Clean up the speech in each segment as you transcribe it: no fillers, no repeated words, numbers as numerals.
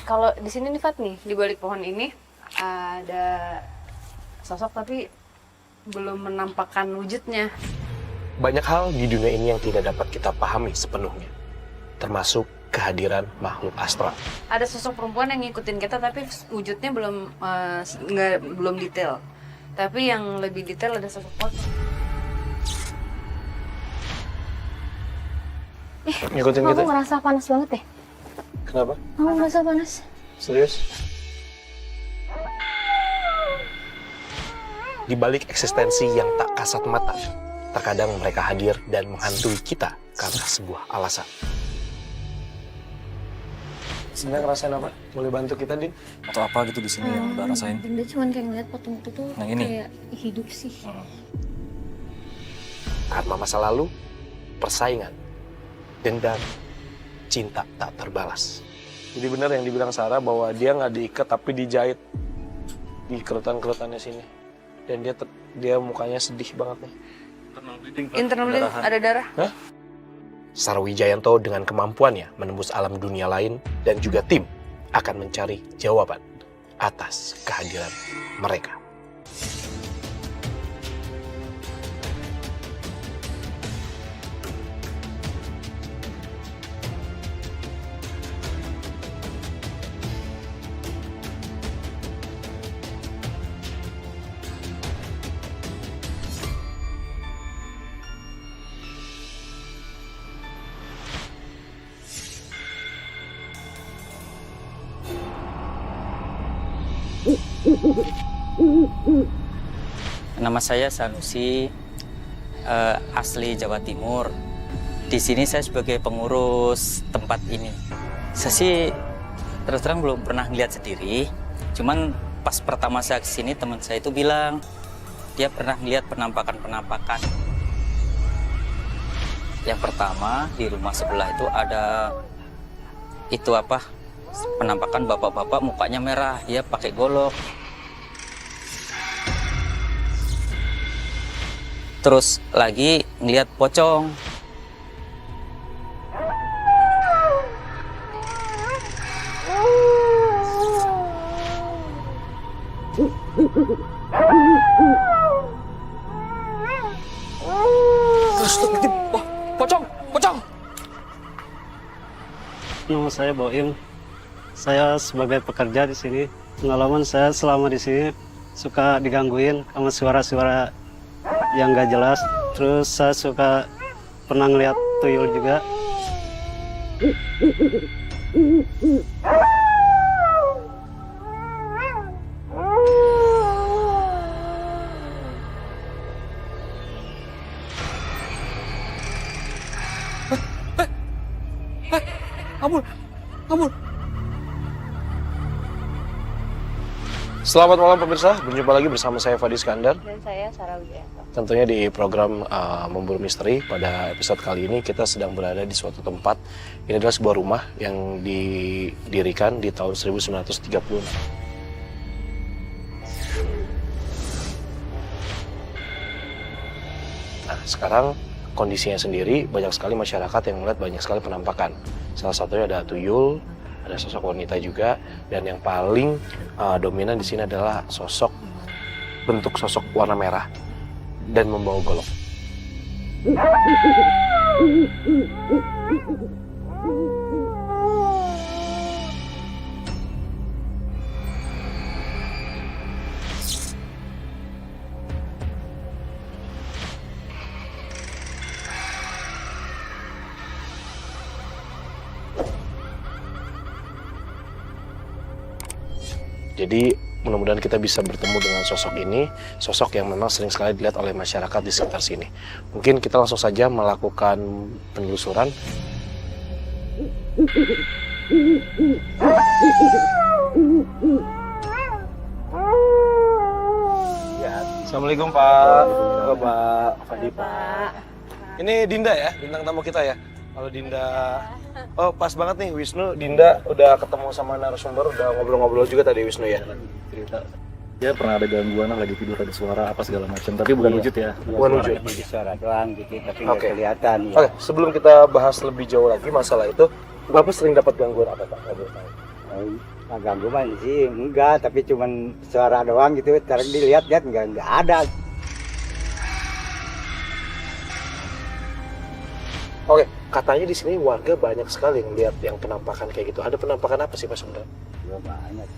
Kalau di sini nih Fat nih, di balik pohon ini ada sosok tapi belum menampakkan wujudnya. Banyak hal di dunia ini yang tidak dapat kita pahami sepenuhnya, termasuk kehadiran makhluk astral. Ada sosok perempuan yang ngikutin kita tapi wujudnya belum detail. Tapi yang lebih detail ada sosok pocong. Ngikutin Aku kita? ngerasa panas banget deh. Kenapa? Aku ngerasa panas. Serius? Di balik eksistensi yang tak kasat mata, terkadang mereka hadir dan menghantui kita karena sebuah alasan. Sebenarnya ngerasain apa? Boleh bantu kita, Din? Atau apa gitu di sini yang Mbak rasain? Bunda cuma kayak ngeliat patung itu tuh Yang ini? kayak hidup sih. Karena masa lalu, persaingan, dendam, cinta tak terbalas. Jadi benar yang dibilang Sarah bahwa dia nggak diikat tapi dijahit di kerutan-kerutannya sini. Dan dia mukanya sedih banget nih. Internal bleeding, ada darah. Hah? Sarah Wijayanto dengan kemampuannya menembus alam dunia lain dan juga tim akan mencari jawaban atas kehadiran mereka. Nama saya Sanusi, asli Jawa Timur. Di sini saya sebagai pengurus tempat ini. Saya sih terus terang belum pernah lihat sendiri. Cuman pas pertama saya kesini teman saya itu bilang dia pernah lihat penampakan-penampakan. Yang pertama di rumah sebelah itu ada penampakan bapak-bapak mukanya merah, dia pakai golok. Terus lagi ngeliat pocong. Pocong. Nama saya Boim. Saya sebagai pekerja di sini. Pengalaman saya selama di sini suka digangguin sama suara-suara yang gak jelas. Terus saya suka pernah ngeliat tuyul juga. Ampun. Selamat malam pemirsa, berjumpa lagi bersama saya Fadi Iskandar. Dan saya Sarah Wijayanto. Tentunya di program Memburu Misteri. Pada episode kali ini kita sedang berada di suatu tempat. Ini adalah sebuah rumah yang didirikan di tahun 1930. Nah, sekarang kondisinya sendiri banyak sekali masyarakat yang melihat banyak sekali penampakan. Salah satunya ada tuyul, ada sosok wanita juga, dan yang paling dominan di sini adalah bentuk sosok warna merah dan membawa golok. Jadi mudah-mudahan kita bisa bertemu dengan sosok ini, sosok yang memang sering sekali dilihat oleh masyarakat di sekitar sini. Mungkin kita langsung saja melakukan penelusuran. Ya, Assalamualaikum Pak. Halo Pak Fadi. Pak. Ini Dinda ya, bintang tamu kita ya. Kalau Dinda, oh pas banget nih Wisnu, Dinda udah ketemu sama narasumber, udah ngobrol-ngobrol juga tadi Wisnu ya. Cerita dia pernah ada gangguan, lagi tidur ada suara apa segala macam, tapi bukan wujud ya. Bukan wujud. Jadi suara doang gitu, tapi nggak Oke. kelihatan. Ya. Oke, sebelum kita bahas lebih jauh lagi masalah itu, Bapak sering dapat gangguan apa Pak? Nggak boleh tahu. Nggak ganggu mah sih enggak, tapi cuman suara doang gitu. Sekarang dilihat-lihat nggak ada. Oke, katanya di sini warga banyak sekali ngeliat yang penampakan kayak gitu. Ada penampakan apa sih Pak sebenarnya? Ya banyak.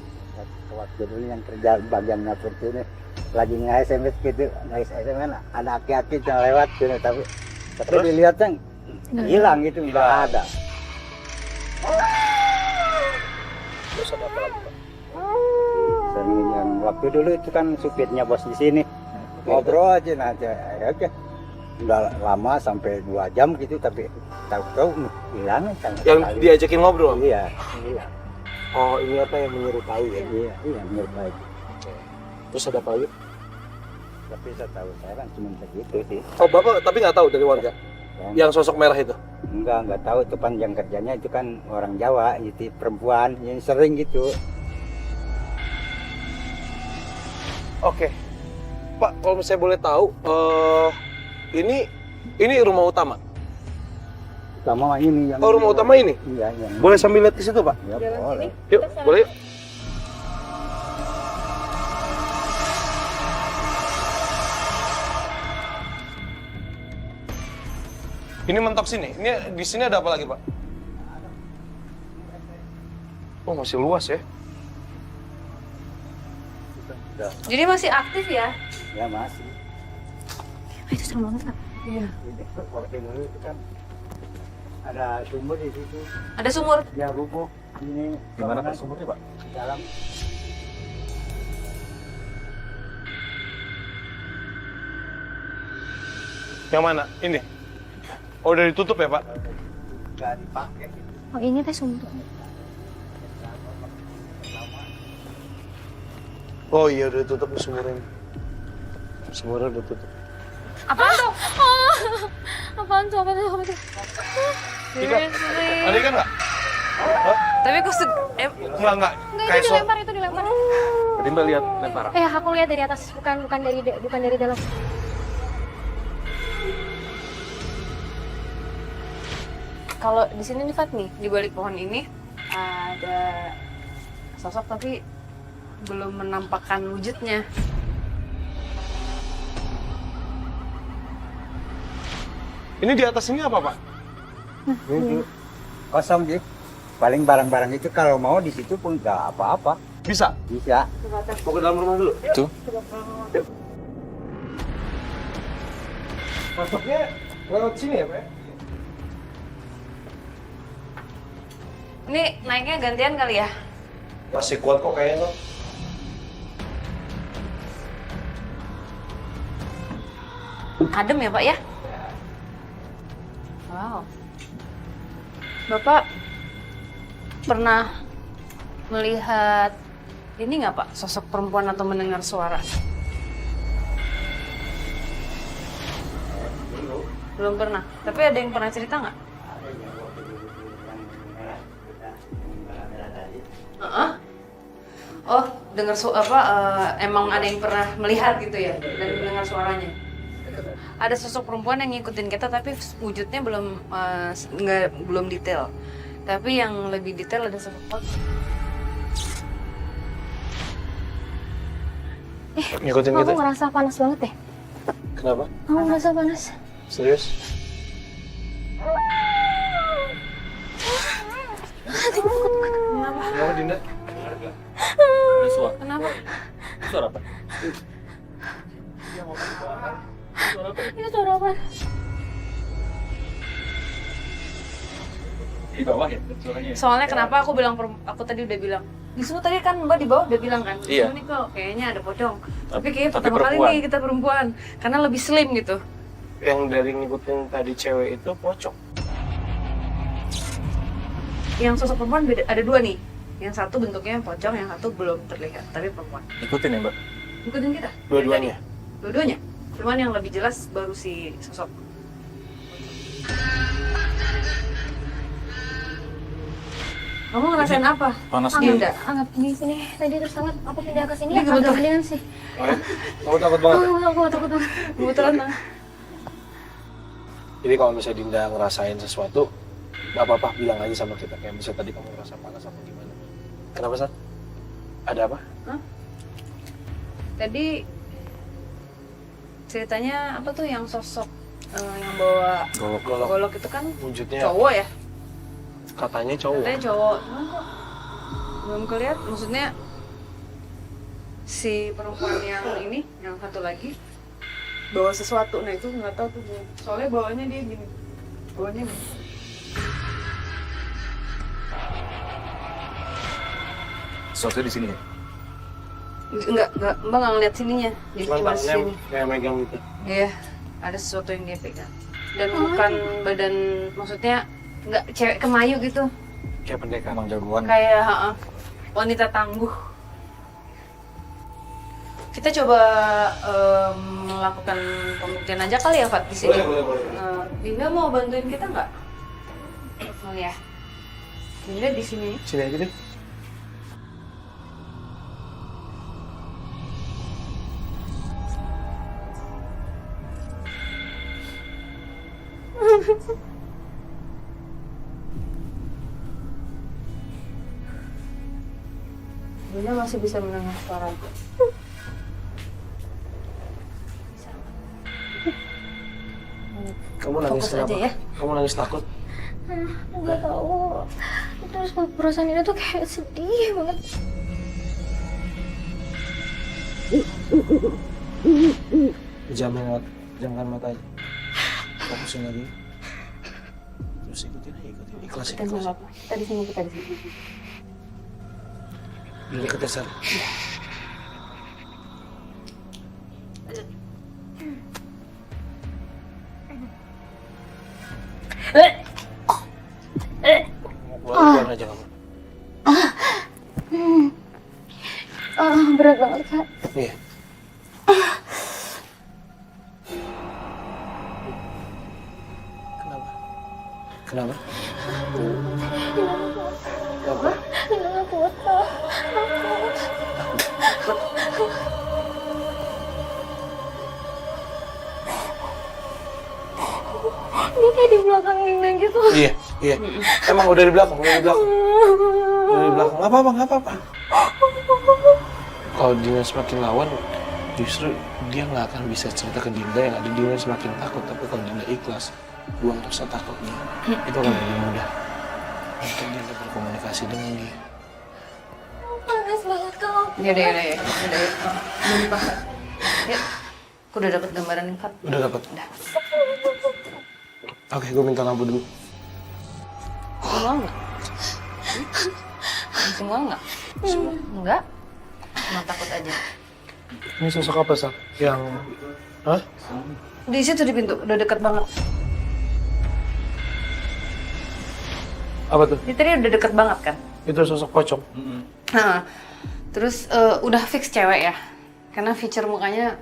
Waktu dulu yang kerja bagian dapur ini lagi nge-SMS gitu, nge-SMS ada aki-aki yang lewat gitu, tapi Terus? dilihatnya hilang gitu, nggak ada. Terus ada apa lagi Pak? Sering yang waktu dulu itu kan supirnya bos di sini ngobrol aja aja, ya oke. Udah lama sampai 2 jam gitu, tapi tahu-tahu hilang sama Yang sekali. diajakin ngobrol? Iya, hilang. Oh, ini apa yang menyerupai ya? Iya, menyerupai. Terus ada apa lagi? Tapi saya tahu saya kan cuma segitu sih. Oh, Bapak tapi nggak tahu dari warga? Yang sosok merah itu? Enggak tahu itu kan yang kerjanya itu kan orang Jawa, itu perempuan yang sering gitu. Oke. Pak, kalau saya boleh tahu, ini rumah utama? Utama ini yang Oh, rumah utama ini? Iya, yang Boleh sambil lihat ke situ, Pak? ya, boleh. Yuk, boleh yuk. Ini mentok sini. Ini di sini ada apa lagi, Pak? Oh, masih luas ya. Jadi masih aktif ya? Ya masih. Itu serem banget, Kak. Waktu dulu itu kan ada sumur di situ. Ada sumur. Ya rubuh. Ini Gimana bangunan Pak sumurnya Pak? di dalam. Yang mana? Ini? Oh, udah ditutup ya, Pak? Nggak dipakai. Oh, ini teh sumur. Oh iya, udah ditutup sumurnya. Sumurnya udah tutup. Apaan tuh? Oh, apaan tuh? Apaan tuh? Apaan tuh? Seriously. Ada ikan nggak? Tapi kok Enggak. Enggak, Kayak itu dilempar, itu dilempar. Tadi Mbak lihat lempar. Aku lihat dari atas, bukan dari dalam. kalau di sini nih Fat nih, di balik pohon ini ada sosok tapi belum menampakkan wujudnya. Ini di atas ini apa, Pak? Itu kosong sih. Paling barang-barang itu kalau mau di situ pun nggak apa-apa. Bisa? Bisa. Mau ke dalam rumah dulu? Tuh. Masuknya lewat sini ya, Pak? Ini naiknya gantian kali ya? Masih kuat kok kayaknya. Adem ya Pak ya? Wow. Bapak pernah melihat ini nggak Pak, sosok perempuan atau mendengar suara? Belum pernah. Tapi ada yang pernah cerita nggak? Oh, dengar emang ada yang pernah melihat gitu ya dan mendengar suaranya. Ada sosok perempuan yang ngikutin kita tapi wujudnya belum detail. Tapi yang lebih detail ada sosok Ngikutin Aku kita? ngerasa panas banget deh. Kenapa? Aku ngerasa panas. Serius? Kenapa, Dinda? Ada suara. Kenapa? Suara apa? Itu suara apa? Di bawah ya suaranya. Soalnya kenapa aku tadi udah bilang. Disuruh tadi kan Mbak di bawah udah bilang kan. Iya. Ini kok kayaknya ada pocong. Tapi kayaknya Tapi pertama kali perempuan. nih kita perempuan karena lebih slim gitu. Yang dari ngikutin tadi cewek itu pocong. Yang sosok perempuan ada dua nih. Yang satu bentuknya pocong, yang satu belum terlihat tapi perempuan. Ikutin ya Mbak. Ikutin kita. Dua-duanya? Dua-duanya. Cuman yang lebih jelas baru si sosok. Kamu ngerasain apa? Panas Dinda. Anggap di sini tadi terus sangat aku pindah ke sini Ini agak kebetulan. mendingan sih. Oh ya? Kamu takut banget? Aku takut banget. Kebetulan nah. Jadi kalau misalnya Dinda ngerasain sesuatu, gak apa-apa bilang aja sama kita. Kayak misalnya tadi kamu ngerasa panas apa gimana. Kenapa, San? Ada apa? Tadi ceritanya apa tuh yang sosok yang bawa Golok-golok. golok itu kan Wujudnya cowok ya? katanya cowok. Katanya cowok. Cuman kok belum kelihatan. Maksudnya si perempuan yang ini, yang satu lagi bawa sesuatu. Nah itu nggak tahu tuh. Soalnya bawanya dia gini. Bawanya gini. Sesuatu di sini ya? Mbak nggak ngeliat sininya. Jadi Cuman cuma tangannya sini. kayak megang gitu. Iya, ada sesuatu yang dia pegang. Dan bukan badan, maksudnya nggak cewek kemayu gitu. Kayak pendekar. Emang jagoan. Kayak wanita tangguh. Kita coba melakukan pembuktian aja kali ya, Fat, di sini. Boleh. Dinda mau bantuin kita nggak? Oh ya. Dinda di sini. Sini aja deh. Dinda masih bisa mendengar suara. Kamu nangis Fokus kenapa? aja ya. Kamu nangis takut? Nggak tahu. Terus perasaan ini tuh kayak sedih banget. Jamkan mata aja. Fokusin lagi. Terus ikutin. Ikhlasin. Kita nggak apa-apa. Kita di sini. Ini deket ya, Sar. Keluar aja kamu. Berat banget, Kak. Iya. Kenapa? Kenapa? Nggak kuat, Kak. Dia kayak di belakang Dinda gitu. Iya. Emang udah di belakang. Udah di belakang. Nggak apa-apa. Kalau Dinda semakin lawan, justru dia nggak akan bisa cerita ke Dinda, yang ada Dinda semakin takut. Tapi kalau Dinda ikhlas, buang rasa takutnya, itu akan lebih mudah untuk Dinda berkomunikasi dengan dia. Panas banget, Kak. Yaudah. Udah dipaksa. Ya. Aku udah dapet gambaran nih, Fat. Udah dapat. Udah. Oke, gue minta lampu dulu. Semua enggak? Semua enggak? Enggak? Cuma takut aja. Ini sosok apa, Sal? Yang... Hah? Di situ di pintu, udah deket banget. Apa tuh? Ini tadi udah deket banget kan? Itu sosok pocong. Nah, terus udah fix cewek ya? Karena feature mukanya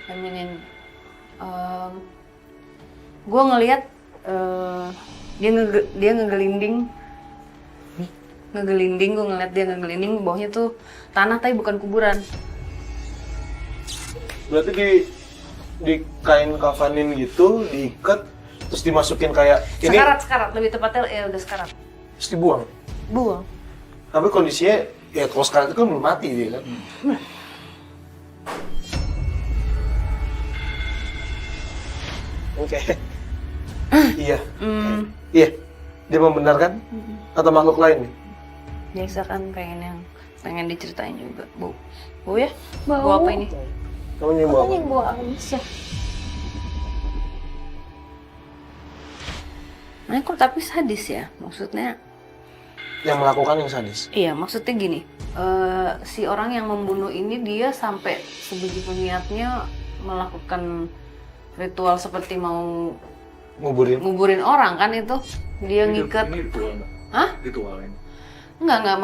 feminin. Gue ngeliat dia ngegelinding. Gue ngeliat dia ngegelinding, bawahnya tuh tanah tapi bukan kuburan. Berarti di kain kafanin gitu, diikat, terus dimasukin kayak ini, Sekarat, lebih tepatnya ya udah sekarat. terus dibuang. Buang. Tapi kondisinya, ya kalau sekarat itu kan belum mati dia kan. Oke. Iya. Iya. Dia membenarkan? Atau makhluk lain nih? Biasa kan pengen diceritain juga. Bau ya? Bau. Bau apa ini? Kamu nyium apa? Ini bawa amis ya. Nah, kok tapi sadis ya? Maksudnya, Yang melakukan yang sadis. iya maksudnya gini, si orang yang membunuh ini dia sampai sebegitu niatnya melakukan ritual seperti mau Nguburin. nguburin orang kan itu. Dia ngikat. Ini ritual nggak? Hah? Ritual ini. Enggak,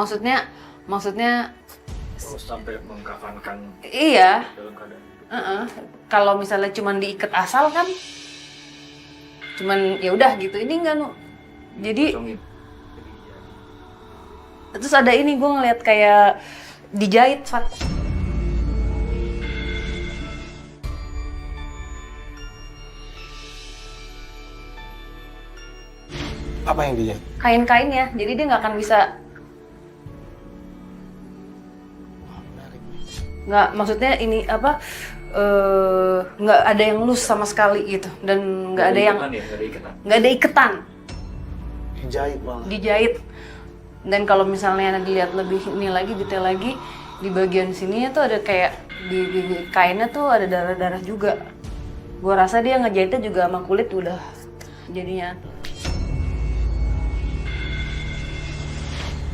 maksudnya Terus sampai mengkafankan iya. dalam keadaan itu. Kalau misalnya cuman diikat asal kan, cuman ya udah gitu. Ini enggak nu. Jadi Pocongin. terus ada ini gue ngeliat kayak dijahit, Fat. Apa yang dijahit? Kain-kainnya, jadi dia nggak akan bisa nggak, maksudnya ini apa, nggak ada yang loose sama sekali gitu, dan nggak ada yang nggak ada ikatan, Dijahit malah. dijahit. Dan kalau misalnya dilihat lebih ini lagi, detail lagi, di bagian sininya tuh ada kayak di kainnya tuh ada darah-darah juga. Gua rasa dia ngejahitnya juga sama kulit udah jadinya.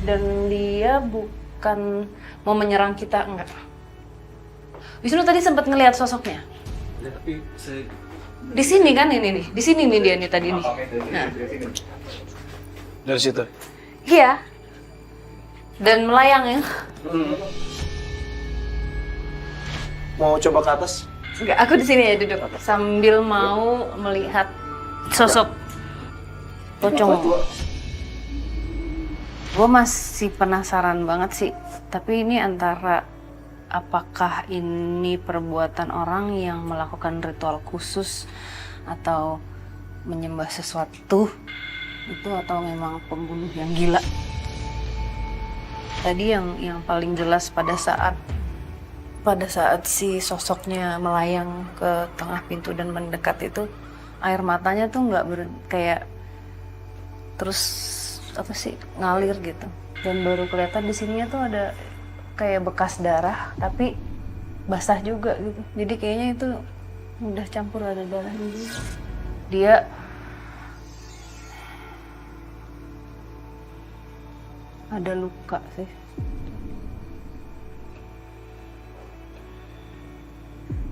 Dan dia bukan mau menyerang kita, enggak. Wisnu tadi sempat ngelihat sosoknya. Di sini kan ini nih, di sini nih dia nih tadi nih. Nah, Dari situ. iya. Dan melayang ya. Mau coba ke atas? Enggak, aku di sini ya duduk sambil mau melihat sosok pocong. Gue masih penasaran banget sih, tapi ini antara apakah ini perbuatan orang yang melakukan ritual khusus atau menyembah sesuatu itu, atau memang pembunuh yang gila. Tadi yang paling jelas pada saat si sosoknya melayang ke tengah pintu dan mendekat itu, air matanya tuh nggak kayak terus apa sih, ngalir gitu. Dan baru kelihatan di sininya tuh ada kayak bekas darah tapi basah juga gitu. Jadi kayaknya itu udah campur ada darah juga. Dia ada luka sih.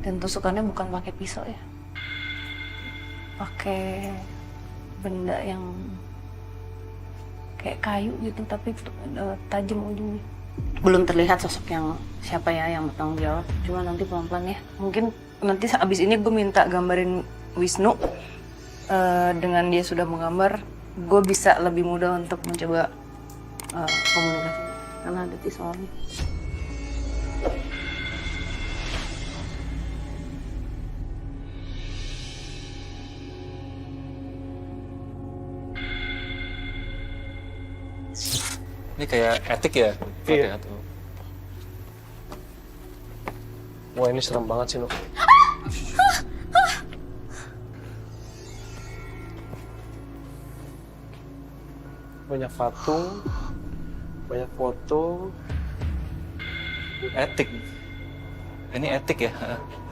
Dan tusukannya bukan pakai pisau ya, pakai benda yang kayak kayu gitu tapi tajam ujungnya. Belum terlihat sosok yang siapa ya yang bertanggung jawab, cuma nanti pelan-pelan ya. Mungkin nanti abis ini gue minta gambarin Wisnu, dengan dia sudah menggambar, gue bisa lebih mudah untuk mencoba komunikasi karena ada soalnya. Ini kayak etik ya? Iya. Tuh. Wah, ini serem banget sih, Nuk. Banyak patung, banyak foto. Etik. Ini etik ya?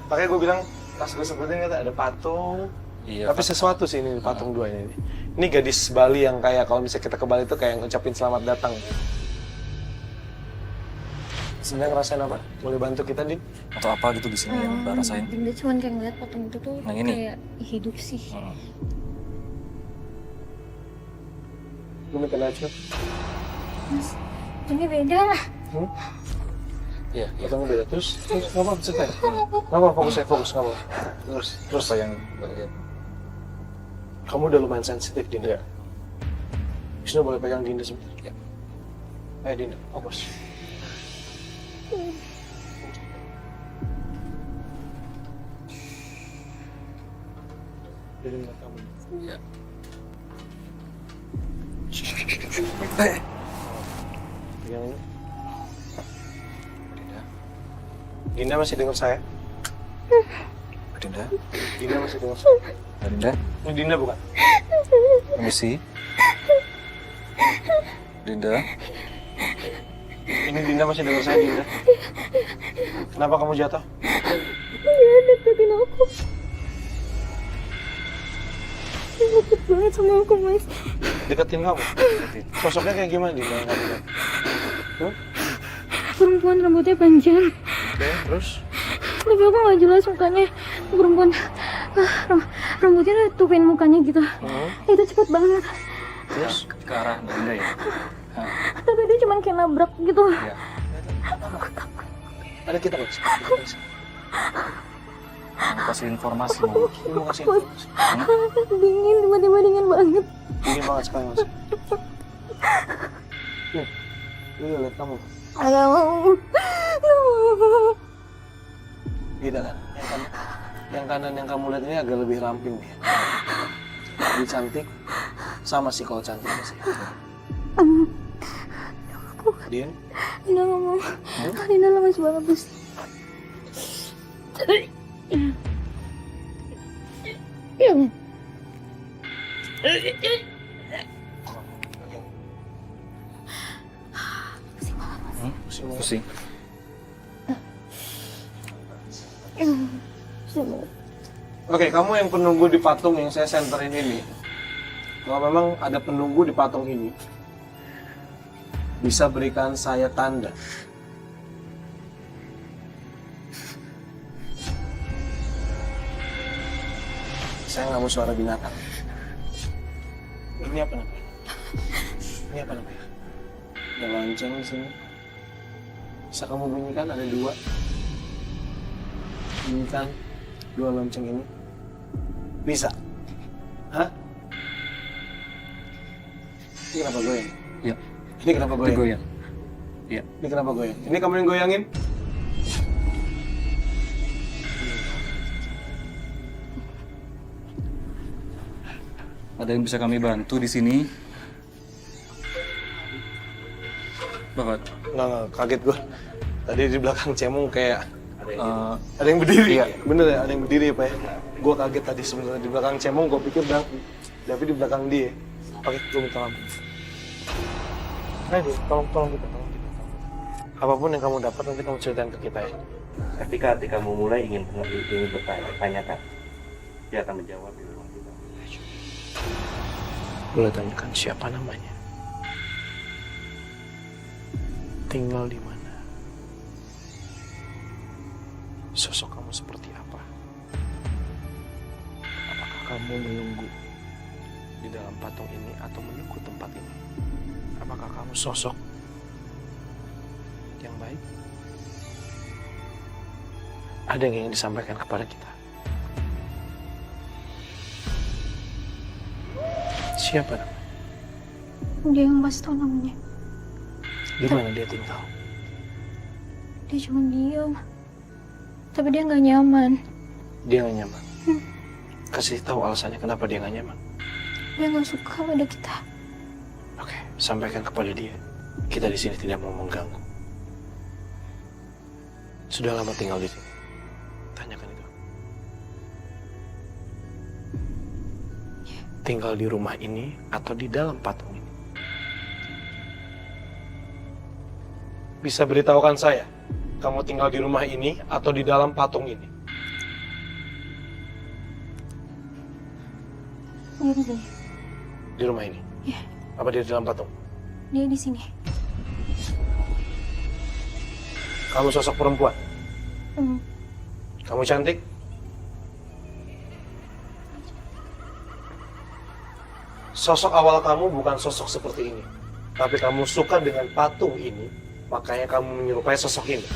Makanya gue bilang, pas gue sebutin kata ada patung. Iya. Tapi sesuatu sih ini patung dua ini. Ini gadis Bali yang kayak kalau misalnya kita ke Bali itu kayak ngucapin selamat datang. Sebenarnya ngerasain apa? Boleh bantu kita, Din? Atau apa gitu di sini yang Mbak rasain? Dia cuma kayak ngeliat patung itu tuh Yang ini? kayak hidup sih. Lu minta aja. Mas, ini beda. Iya. Patungnya beda. Terus ngapa bisa kayak? Ngapa fokus ngapa? Terus Apa yang Mbak lihat? kamu udah lumayan sensitif, Dinda. Wisnu boleh pegang Dinda sebentar? Ya. Ayo Dinda, fokus. Jadi ngeliat kamu. Ya. Pegang ini. Dinda. Dinda masih dengar saya? Dinda. Dinda masih dengar saya? Dinda. Ini Dinda bukan? Permisi. Dinda. Ini Dinda masih dengar saya, Dinda. Kenapa kamu jatuh? Dia deketin aku. Dia deket banget sama aku, Mas. Deketin kamu? Sosoknya kayak gimana, Dinda? Yang kamu lihat? Perempuan rambutnya panjang. Oke, terus? Tapi aku nggak jelas mukanya. Perempuan rambutnya tutupin mukanya gitu. Itu cepet banget. Terus? Ke arah Dinda ya? Tapi dia cuma kayak nabrak gitu. Iya. Ada kita loh. Mau kasih informasi mau. Ini mau kasih informasi. Dingin, tiba-tiba dingin banget. Ini banget sekali, Mas. Nih, ini lihat kamu. Agak mau. Beda kan? Yang kanan yang kamu lihat ini agak lebih ramping nih. Lebih cantik. Sama sih kalau cantik sih. Aku Din? Dina nggak mau. Dina lemes banget, Bos. Pusing. Oke, kamu yang penunggu di patung yang saya senterin ini. Kalau memang ada penunggu di patung ini, bisa berikan saya tanda. Saya nggak mau suara binatang. Ini apa namanya? Ini apa namanya? Ada lonceng di sini. Bisa kamu bunyikan, ada dua. Bunyikan dua lonceng ini. Bisa? Hah? Ini kenapa goyang? Iya. Ini kenapa goyang? Goyang. Iya. Ini kenapa goyang? Ini kamu yang goyangin? Ada yang bisa kami bantu di sini? Bapak, Nggak, kaget gue. Tadi di belakang Cemong kayak eh, ada yang berdiri. Iya. Bener ya, ada yang berdiri ya Pak ya? Gue kaget tadi sebenarnya di belakang Cemong, gue pikir tapi di belakang dia. Oke, gue minta lampu. Ayo, tolong kita. Apapun yang kamu dapat nanti kamu ceritain ke kita ya. Ketika kamu mulai ingin bertanya-tanyakan, dia akan menjawab di rumah kita. Boleh tanyakan siapa namanya? Tinggal di mana? Sosok kamu seperti apa? Apakah kamu menunggu di dalam patung ini atau menunggu tempat ini? Apakah kamu sosok yang baik? Ada yang ingin disampaikan kepada kita? Siapa namanya? Dia yang kasih tau namanya. Di mana dia tinggal? Dia cuma diam. Tapi dia nggak nyaman. Dia nggak nyaman. Kasih tahu alasannya kenapa dia nggak nyaman. Dia nggak suka pada kita. Oke, sampaikan kepada dia. Kita di sini tidak mau mengganggu. Sudah lama tinggal di sini. Tanyakan itu. Tinggal di rumah ini atau di dalam patung ini? Bisa beritahukan saya, kamu tinggal di rumah ini atau di dalam patung ini? Dia di sini. Di rumah ini? Iya. Apa dia di dalam patung? Dia di sini. Kamu sosok perempuan? Hmm. Kamu cantik? Sosok awal kamu bukan sosok seperti ini. Tapi kamu suka dengan patung ini, makanya kamu menyerupai sosok ini.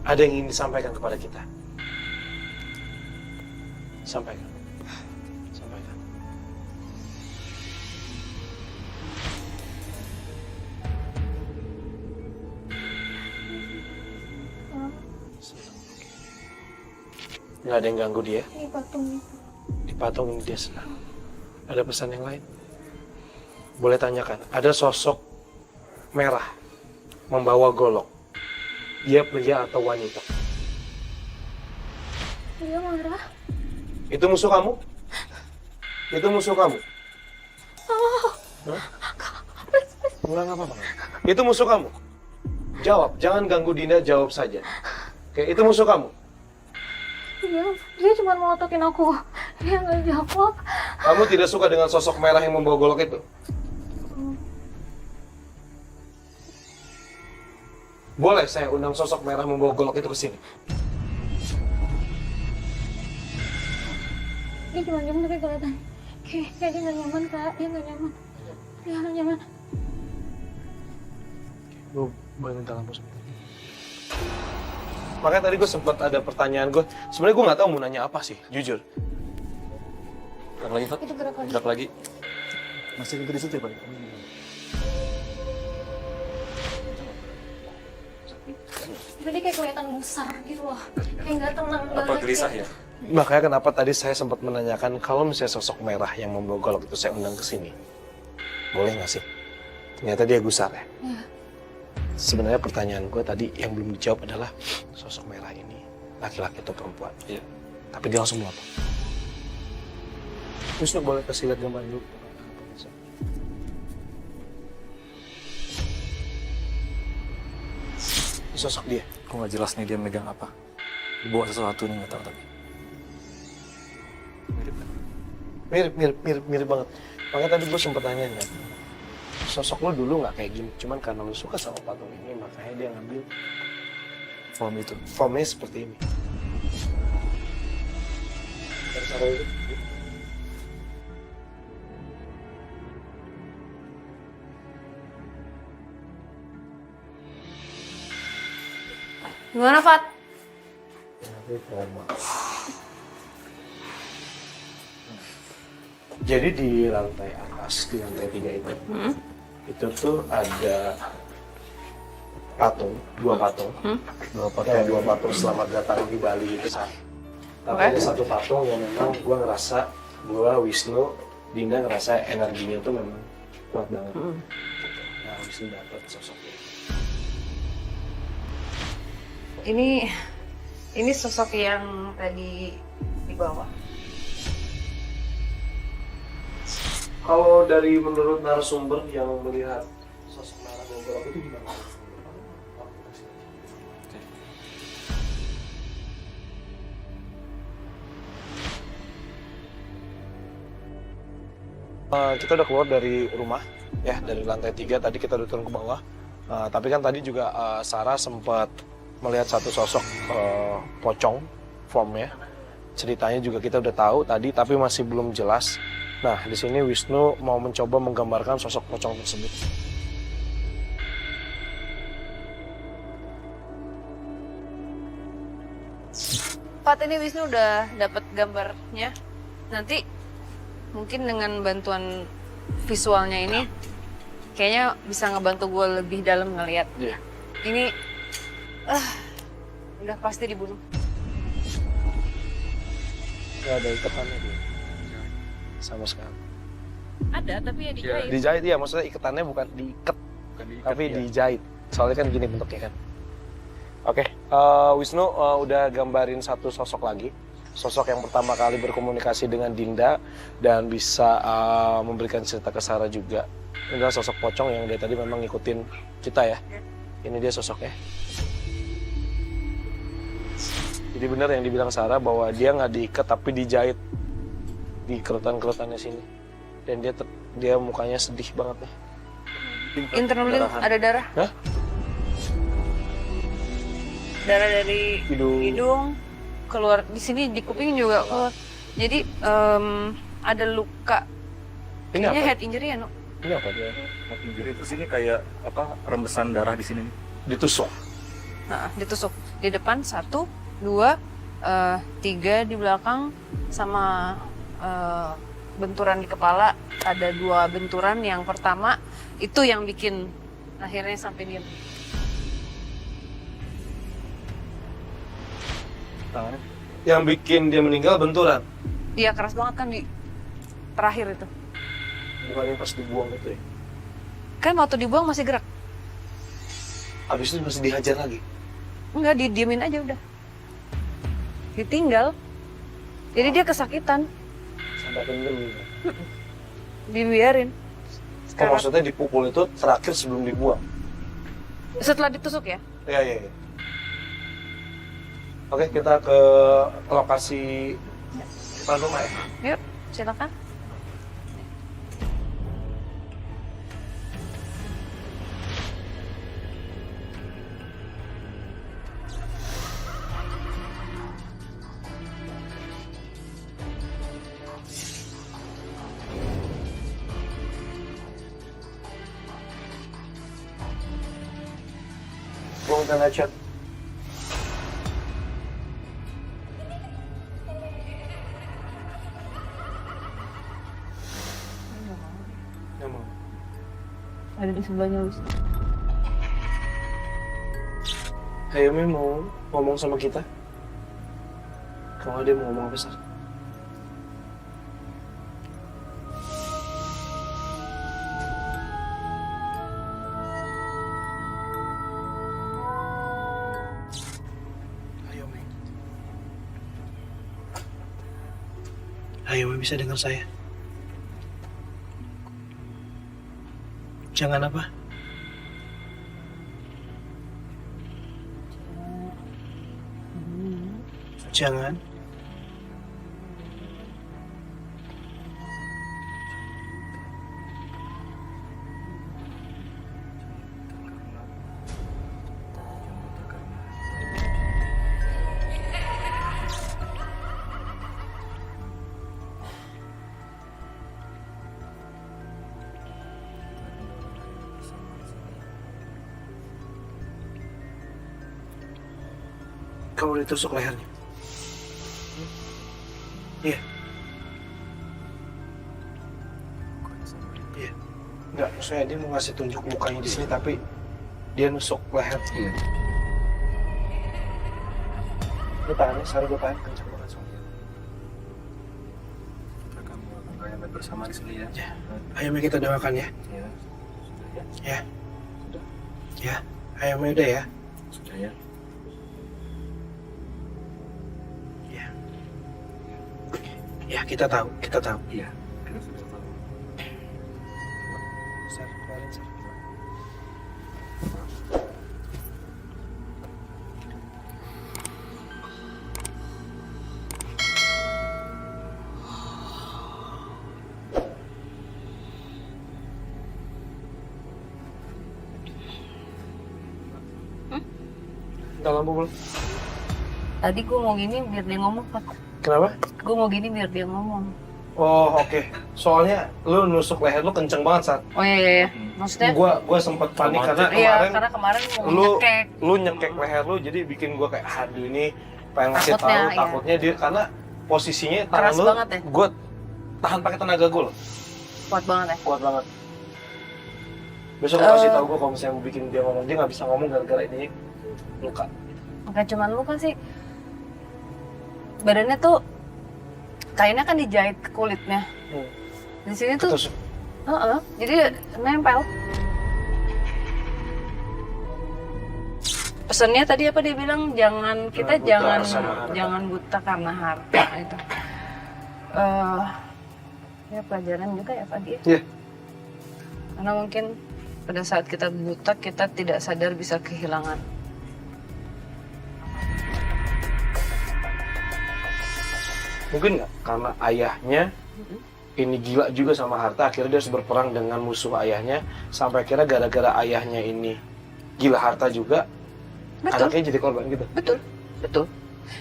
Ada yang ingin disampaikan kepada kita? Sampaikan. Sampaikan. Nggak ada yang ganggu dia? Ini patung itu. Di patung ini dia senang. Ada pesan yang lain? Boleh tanyakan. Ada sosok merah membawa golok. Dia pria atau wanita? Dia marah. Itu musuh kamu? Itu musuh kamu? Hah? Enggak apa-apa. Itu musuh kamu? Jawab, jangan ganggu Dinda, jawab saja. Oke, itu musuh kamu? Dia cuma mau otokin aku. Dia nggak jawab. Kamu tidak suka dengan sosok merah yang membawa golok itu? Boleh saya undang sosok merah membawa golok itu ke sini? Dia cuma diam tapi kelihatan. Kayak dia nggak nyaman, Kak. Dia nggak nyaman. Dia nggak nyaman. Gue boleh minta lampu sebentar. Makanya tadi gue sempat ada pertanyaan gue. Sebenarnya gue nggak tahu mau nanya apa sih, jujur. gerak lagi, Fat. Itu gerak lagi. Gerak lagi. Masih di situ ya, Pak? Tapi dia kayak kelihatan besar gitu loh. Kayak nggak tenang banget. Apa gelisah ya? Makanya kenapa tadi saya sempat menanyakan kalau misalnya sosok merah yang membawa golok itu saya undang ke sini. Boleh nggak sih? Ternyata dia gusar ya? Iya. Sebenarnya pertanyaan gue tadi yang belum dijawab adalah sosok merah ini laki-laki atau perempuan. Iya. Tapi dia langsung melotot. Terus lu boleh kasih lihat gambar dulu. Ini sosok dia. Kok nggak jelas nih dia megang apa? Dibawa sesuatu nih nggak tahu tapi. Mirip banget. Makanya tadi gue sempet tanya kan, sosok lu dulu nggak kayak gini, cuman karena lu suka sama patung ini, makanya dia ngambil Form itu. formnya seperti ini. Terus taruh itu. Gimana, Fat? Jadi di lantai atas, di lantai 3 itu tuh ada patung, dua patung, dua patung selamat datang di Bali itu sah. Tapi ada satu patung yang memang gue ngerasa, gue Wisnu, Dinda ngerasa energinya tuh memang kuat banget. Nah, Wisnu dapat sosoknya. Ini sosok yang tadi di bawah. Kalau dari menurut narasumber yang melihat sosok merah ngobrol itu gimana? Kita udah keluar dari rumah, ya dari lantai 3 tadi kita udah turun ke bawah. Tapi kan tadi juga Sarah sempat melihat satu sosok pocong formnya. Ceritanya juga kita udah tahu tadi, tapi masih belum jelas. Nah, di sini Wisnu mau mencoba menggambarkan sosok pocong tersebut. Pat, ini Wisnu udah dapat gambarnya. Nanti mungkin dengan bantuan visualnya ini, kayaknya bisa ngebantu gue lebih dalam ngelihat. Iya. Ini, udah pasti dibunuh. Gak ada ikatannya dia. Sama sekali. Ada, tapi ya dijahit. Dijahit, ya maksudnya ikatannya bukan diikat, tapi dijahit. Soalnya kan gini bentuknya kan. Oke, Wisnu udah gambarin satu sosok lagi. Sosok yang pertama kali berkomunikasi dengan Dinda dan bisa memberikan cerita ke Sarah juga. Ini adalah sosok pocong yang dari tadi memang ngikutin kita ya. Ini dia sosoknya. Jadi benar yang dibilang Sarah bahwa dia nggak diikat tapi dijahit di kerutan-kerutannya sini. Dan dia mukanya sedih banget nih. Internally ada darah. Hah? Darah dari hidung keluar di sini, di kuping juga keluar. Jadi ada luka. Ini Kayaknya apa? head injury ya, No? Ini apa dia? Jadi terus ini kayak apa rembesan darah di sini nih. Ditusuk. Nah, ditusuk di depan 1, 2, 3 di belakang, sama benturan di kepala. Ada 2 benturan. Yang pertama itu yang bikin akhirnya sampai diam. Tangannya. Yang bikin dia meninggal benturan. Iya, keras banget kan di terakhir itu. Bukan yang pas dibuang itu ya. Kan waktu dibuang masih gerak. Habis itu masih dihajar lagi. Enggak, didiemin aja udah. Ditinggal. Jadi dia kesakitan. Sampai kendem. Dibiarin. Oh, maksudnya dipukul itu terakhir sebelum dibuang? Setelah ditusuk ya? Iya. Oke, kita ke lokasi depan rumah ya. Yuk, silakan. Gue minta ngechat. Ada di sebelahnya, Wis. Hayumi mau ngomong sama kita. Kalau dia mau ngomong apa, Sar? Ayumi bisa dengar saya. Jangan apa? Jangan. Kamu ditusuk lehernya. Iya. Iya. Enggak, maksudnya dia mau ngasih tunjuk mukanya di sini tapi dia nusuk leher. Iya. Lu tahannya, sekarang gue tahan kencang banget soalnya. Kita akan melakukan bersama di sini ya. Ya. Ayo mari kita doakan ya. Ya. Ya. Ya. Ayo mari udah ya. Sudah ya. Ya, kita tahu, kita tahu. Iya. Kita sudah tahu. Sar, keluarin, Sar. Udah lampu belum? Tadi gue mau gini biar dia ngomong, Pak. Kenapa? Gue mau gini biar dia ngomong. Oh, oke. Soalnya lu nusuk leher lu kenceng banget, Sat. Oh iya. Maksudnya? Gua sempet panik karena Iya, kemarin karena kemarin mau lu nyekek. lu nyekek leher lu jadi bikin gua kayak aduh ini pengen ngasih Takutnya, tahu iya. takutnya dia karena posisinya tangan Keras lu banget ya? gua tahan pakai tenaga gua loh. Kuat banget ya? Kuat banget. Besok lu kasih tahu gua kalau misalnya mau bikin dia ngomong, dia nggak bisa ngomong gara-gara ini luka. Bukan cuma luka sih. Badannya tuh kainnya kan dijahit ke kulitnya. Di sini tuh, Ketusuk. jadi nempel. Pesannya tadi apa dia bilang jangan kita Jangan buta sama harta. jangan buta karena harta itu. Ya pelajaran juga ya Pak dia. Iya. Karena mungkin pada saat kita buta kita tidak sadar bisa kehilangan. Mungkin nggak karena ayahnya ini gila juga sama harta, akhirnya dia harus berperang dengan musuh ayahnya sampai akhirnya gara-gara ayahnya ini gila harta juga, Betul. anaknya jadi korban gitu. Betul, betul.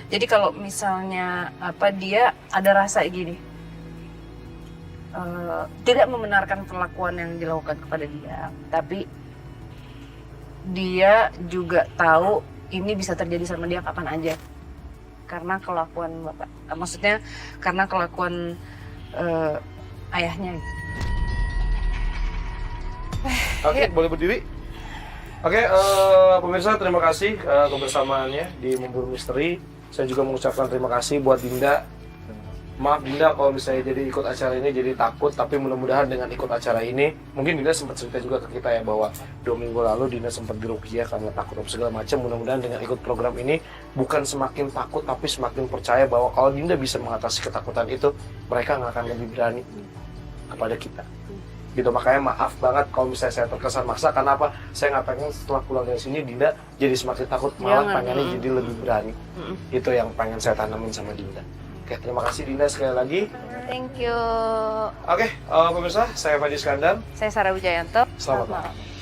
Jadi kalau misalnya apa dia ada rasa gini, tidak membenarkan perlakuan yang dilakukan kepada dia, tapi dia juga tahu ini bisa terjadi sama dia kapan aja, karena kelakuan bapak, maksudnya karena kelakuan ayahnya. Oke, boleh berdiri. Oke, pemirsa terima kasih kebersamaannya di Memburu Misteri. Saya juga mengucapkan terima kasih buat Dinda. Maaf Dinda kalau misalnya jadi ikut acara ini jadi takut, tapi mudah-mudahan dengan ikut acara ini, mungkin Dinda sempat cerita juga ke kita ya bahwa 2 minggu lalu Dinda sempat diruqyah karena takut segala macam. Mudah-mudahan dengan ikut program ini bukan semakin takut, tapi semakin percaya bahwa kalau Dinda bisa mengatasi ketakutan itu, mereka nggak akan lebih berani kepada kita. Gitu, makanya maaf banget kalau misalnya saya terkesan maksa, karena apa? Saya nggak pengen setelah pulang dari sini Dinda jadi semakin takut, malah Jangan. pengennya jadi lebih berani. Itu yang pengen saya tanamin sama Dinda. Oke, terima kasih Dinda sekali lagi. Thank you. Oke, pemirsa, saya Fadi Iskandar. Saya Sarah Wijayanto. Selamat malam.